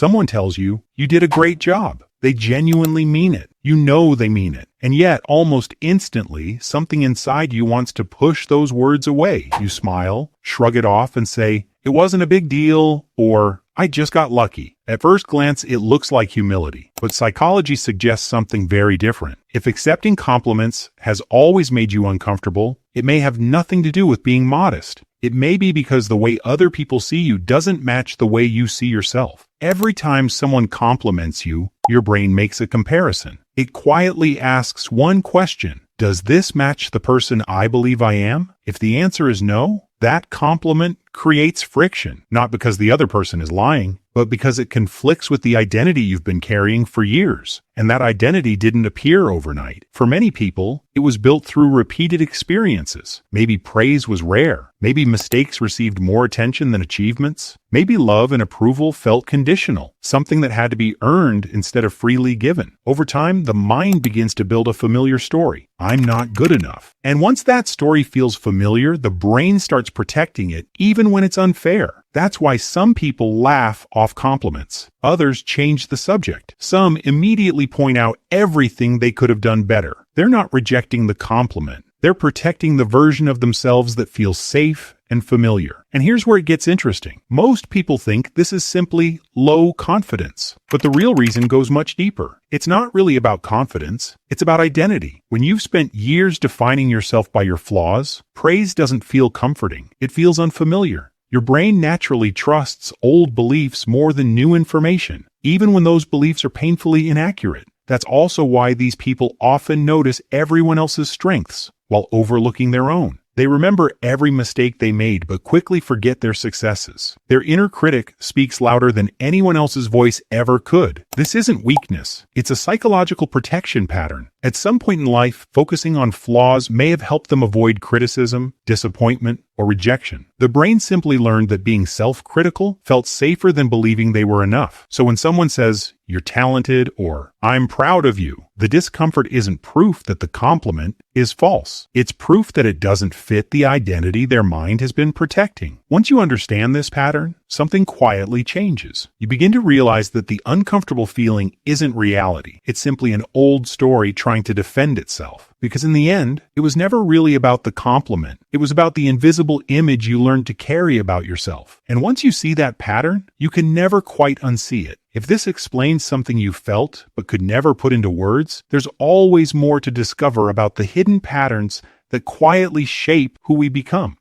Someone tells you, "You did a great job." They genuinely mean it. You know they mean it. And yet, almost instantly, something inside you wants to push those words away. You smile, shrug it off, and say, "It wasn't a big deal," or "I just got lucky." At first glance, it looks like humility, but psychology suggests something very different. If accepting compliments has always made you uncomfortable, it may have nothing to do with being modest. It may be because the way other people see you doesn't match the way you see yourself. Every time someone compliments you, your brain makes a comparison. It quietly asks one question: does this match the person I believe I am? If the answer is no, that compliment creates friction, not because the other person is lying, but because it conflicts with the identity you've been carrying for years. And that identity didn't appear overnight. For many people, it was built through repeated experiences. Maybe praise was rare. Maybe mistakes received more attention than achievements. Maybe love and approval felt conditional, something that had to be earned instead of freely given. Over time, the mind begins to build a familiar story. I'm not good enough. And once that story feels familiar, the brain starts protecting it, even when it's unfair. That's why some people laugh off compliments. Others change the subject. Some immediately point out everything they could have done better. They're not rejecting the compliment. They're protecting the version of themselves that feels safe and familiar. And here's where it gets interesting. Most people think this is simply low confidence. But the real reason goes much deeper. It's not really about confidence. It's about identity. When you've spent years defining yourself by your flaws, praise doesn't feel comforting. It feels unfamiliar. Your brain naturally trusts old beliefs more than new information, even when those beliefs are painfully inaccurate. That's also why these people often notice everyone else's strengths while overlooking their own. They remember every mistake they made but quickly forget their successes. Their inner critic speaks louder than anyone else's voice ever could. This isn't weakness. It's a psychological protection pattern. At some point in life, focusing on flaws may have helped them avoid criticism, disappointment, or rejection. The brain simply learned that being self-critical felt safer than believing they were enough. So when someone says, "You're talented," or "I'm proud of you," the discomfort isn't proof that the compliment is false. It's proof that it doesn't fit the identity their mind has been protecting. Once you understand this pattern, something quietly changes. You begin to realize that the uncomfortable feeling isn't reality. It's simply an old story trying to defend itself. Because in the end, it was never really about the compliment. It was about the invisible image you learned to carry about yourself. And once you see that pattern, you can never quite unsee it. If this explains something you felt but could never put into words, there's always more to discover about the hidden patterns that quietly shape who we become.